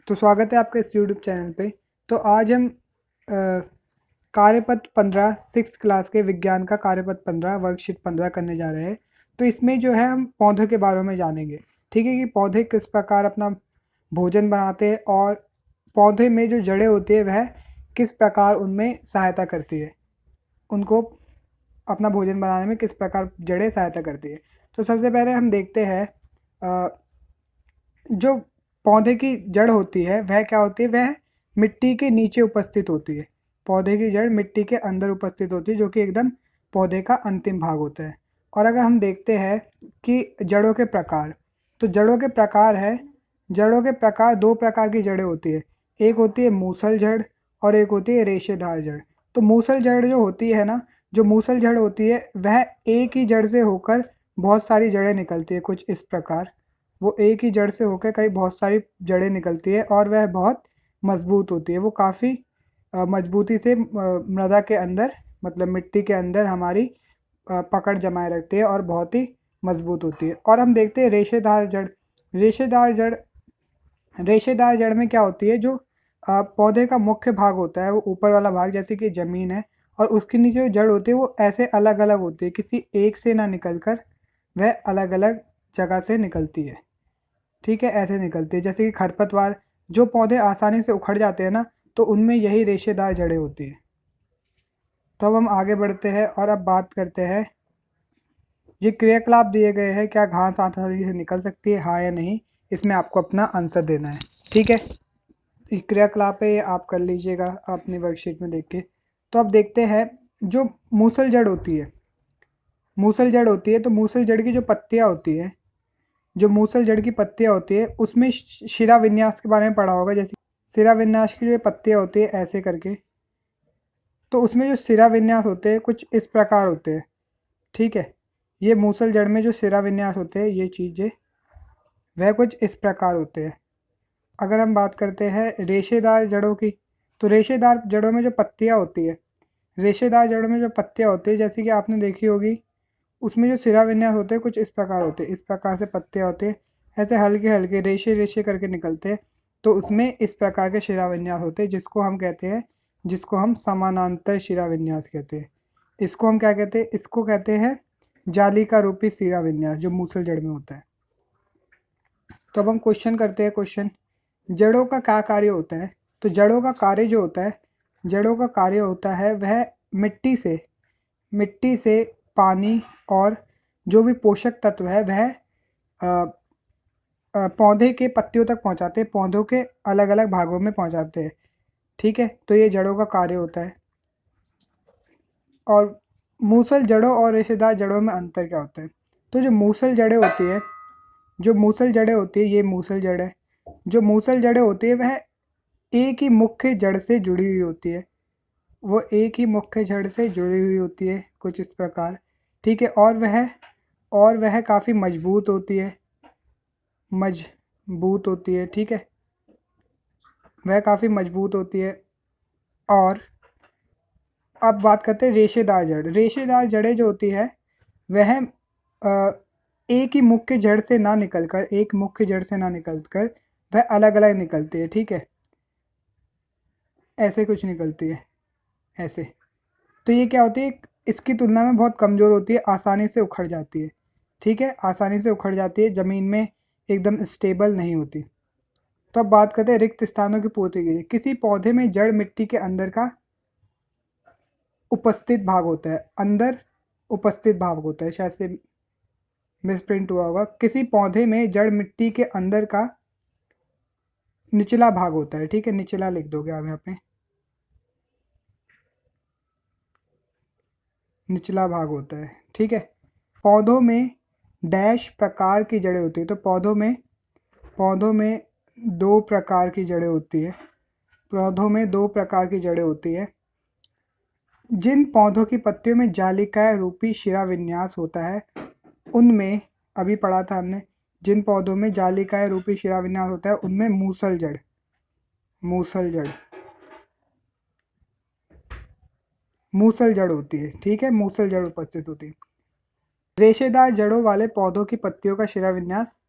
तो स्वागत है आपके इस यूट्यूब चैनल पे। तो आज हम कार्यपत्र 15 सिक्स क्लास के विज्ञान का कार्यपत्र 15 वर्कशीट 15 करने जा रहे हैं। तो इसमें जो है हम पौधों के बारे में जानेंगे। ठीक है कि पौधे किस प्रकार अपना भोजन बनाते हैं और पौधे में जो जड़ें होती है वह किस प्रकार उनमें सहायता करती है, उनको अपना भोजन बनाने में किस प्रकार जड़ें सहायता करती है। तो सबसे पहले हम देखते हैं जो पौधे की जड़ होती है वह क्या होती है, वह मिट्टी के नीचे उपस्थित होती है। पौधे की जड़ मिट्टी के अंदर उपस्थित होती है, जो कि एकदम पौधे का अंतिम भाग होता है। और अगर हम देखते हैं कि जड़ों के प्रकार, तो जड़ों के प्रकार है, जड़ों के प्रकार दो प्रकार की जड़ें होती है। एक होती है मूसल जड़ और एक होती है रेशेदार जड़। तो मूसल जड़ जो होती है ना, जो मूसल जड़ होती है वह एक ही जड़ से होकर बहुत सारी जड़ें निकलती है कुछ इस प्रकार। वो एक ही जड़ से होकर कई बहुत सारी जड़ें निकलती है और वह बहुत मजबूत होती है। वो काफ़ी मजबूती से मृदा के अंदर, मतलब मिट्टी के अंदर हमारी पकड़ जमाए रखती है और बहुत ही मजबूत होती है। और हम देखते हैं रेशेदार जड़। रेशेदार जड़, रेशेदार जड़ में क्या होती है, जो पौधे का मुख्य भाग होता है वो ऊपर वाला भाग जैसे कि ज़मीन है, और उसके नीचे जो जड़ होती है वो ऐसे अलग अलग होती है, किसी एक से ना निकल कर वह अलग अलग जगह से निकलती है। ठीक है, ऐसे निकलती है जैसे कि खरपतवार, जो पौधे आसानी से उखड़ जाते हैं ना, तो उनमें यही रेशेदार जड़ें होती है। तो अब हम आगे बढ़ते हैं और अब बात करते हैं, ये क्रियाकलाप दिए गए हैं, क्या घास आसानी से निकल सकती है, हाँ या नहीं। इसमें आपको अपना आंसर देना है। ठीक है, ये क्रियाकलाप है, ये आप कर लीजिएगा अपनी वर्कशीट में देख के। तो अब देखते हैं जो मूसल जड़ होती है, मूसल जड़ होती है, तो मूसल जड़ की जो पत्तियाँ होती है, जो मूसल जड़ की पत्तियाँ होती है उसमें शिरा विन्यास के बारे में पढ़ा होगा। जैसे शिरा विन्यास की जो पत्तियाँ होती है ऐसे करके, तो उसमें जो शिरा विन्यास होते हैं कुछ इस प्रकार होते हैं। ठीक है, ये मूसल जड़ में जो शिरा विन्यास होते हैं, ये चीज़ें वह कुछ इस प्रकार होते हैं। अगर हम बात करते हैं रेशेदार जड़ों की, तो रेशेदार जड़ों में जो पत्तियाँ होती है, रेशेदार जड़ों में जो पत्तियाँ होती है जैसे कि आपने देखी होगी, उसमें जो शिरा विन्यास होते हैं कुछ इस प्रकार होते हैं। इस प्रकार से पत्तियाँ होते हैं, ऐसे हल्के हल्के रेशे रेशे करके निकलते हैं। तो उसमें इस प्रकार के शिरा विन्यास होते हैं, जिसको हम कहते हैं, जिसको हम समानांतर शिरा विन्यास कहते हैं। इसको हम क्या कहते हैं, इसको कहते हैं जालिका रूपी शिरा विन्यास, जो मूसल जड़ में होता है। तो अब हम क्वेश्चन करते हैं। क्वेश्चन, जड़ों का क्या कार्य होता है। तो जड़ों का कार्य जो होता है, जड़ों का कार्य होता है वह मिट्टी से पानी और जो भी पोषक तत्व है वह पौधे के पत्तियों तक पहुंचाते हैं, पौधों के अलग अलग भागों में पहुंचाते हैं। ठीक है, तो ये जड़ों का कार्य होता है। और मूसल जड़ों और रेशेदार जड़ों में अंतर क्या होता है। तो जो मूसल जड़ें होती है, जो मूसल जड़ें होती है, ये मूसल जड़ है। जो मूसल जड़ें होती है वह एक ही मुख्य जड़ से जुड़ी हुई होती है, वो एक ही मुख्य जड़ से जुड़ी हुई होती है कुछ इस प्रकार। ठीक है, और वह काफ़ी मजबूत होती है, मजबूत होती है। ठीक है, वह काफ़ी मजबूत होती है। और अब बात करते हैं रेशेदार जड़। रेशेदार जड़ें जो होती है वह एक ही मुख्य जड़ से ना निकलकर, एक मुख्य जड़ से ना निकलकर वह अलग अलग निकलती है। ठीक है, ऐसे कुछ निकलती है, ऐसे। तो ये क्या होती है, इसकी तुलना में बहुत कमज़ोर होती है, आसानी से उखड़ जाती है। ठीक है, आसानी से उखड़ जाती है, ज़मीन में एकदम स्टेबल नहीं होती। तो अब बात करते हैं रिक्त स्थानों की पूर्ति के लिए। किसी पौधे में जड़ मिट्टी के अंदर का उपस्थित भाग होता है, अंदर उपस्थित भाग होता है, शायद से मिसप्रिंट हुआ होगा। किसी पौधे में जड़ मिट्टी के अंदर का निचला भाग होता है। ठीक है, निचला लिख दोगे आप यहाँ पे, निचला भाग होता है। ठीक है, पौधों में डैश प्रकार की जड़ें होती है। तो पौधों में दो प्रकार की जड़ें होती है, पौधों में दो प्रकार की जड़ें होती है। जिन पौधों की पत्तियों में जालिकाएं रूपी शिरा विन्यास होता है उनमें, अभी पढ़ा था हमने, जिन पौधों में जालिकाएं रूपी शिरा विन्यास होता है उनमें मूसल जड़, मूसल जड़, मूसल जड़ होती है। ठीक है, मूसल जड़ उपस्थित होती है। रेशेदार जड़ों वाले पौधों की पत्तियों का शिरा विन्यास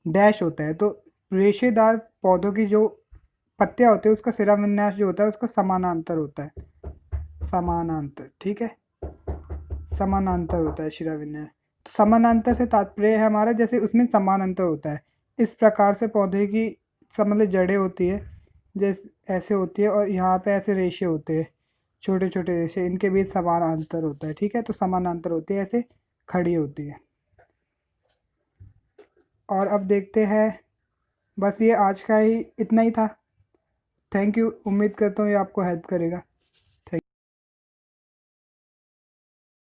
डैश होता है। तो रेशेदार पौधों की जो पत्तियाँ होती है उसका शिराविन्यास जो होता है उसका समानांतर होता है, समानांतर, ठीक है, समानांतर होता है शिराविन्यास। तो समानांतर से तात्पर्य है हमारा जैसे उसमें समानांतर होता है, इस प्रकार से पौधे की सब मतलब जड़ें होती है, जैसे ऐसे होती है और यहाँ पे ऐसे रेशे होते हैं, छोटे छोटे रेशे, इनके बीच समानांतर होता है, ठीक है, तो समानांतर होती है, ऐसे खड़ी होती है। और अब देखते हैं, बस ये आज का ही इतना ही था। थैंक यू, उम्मीद करता हूँ ये आपको हेल्प करेगा।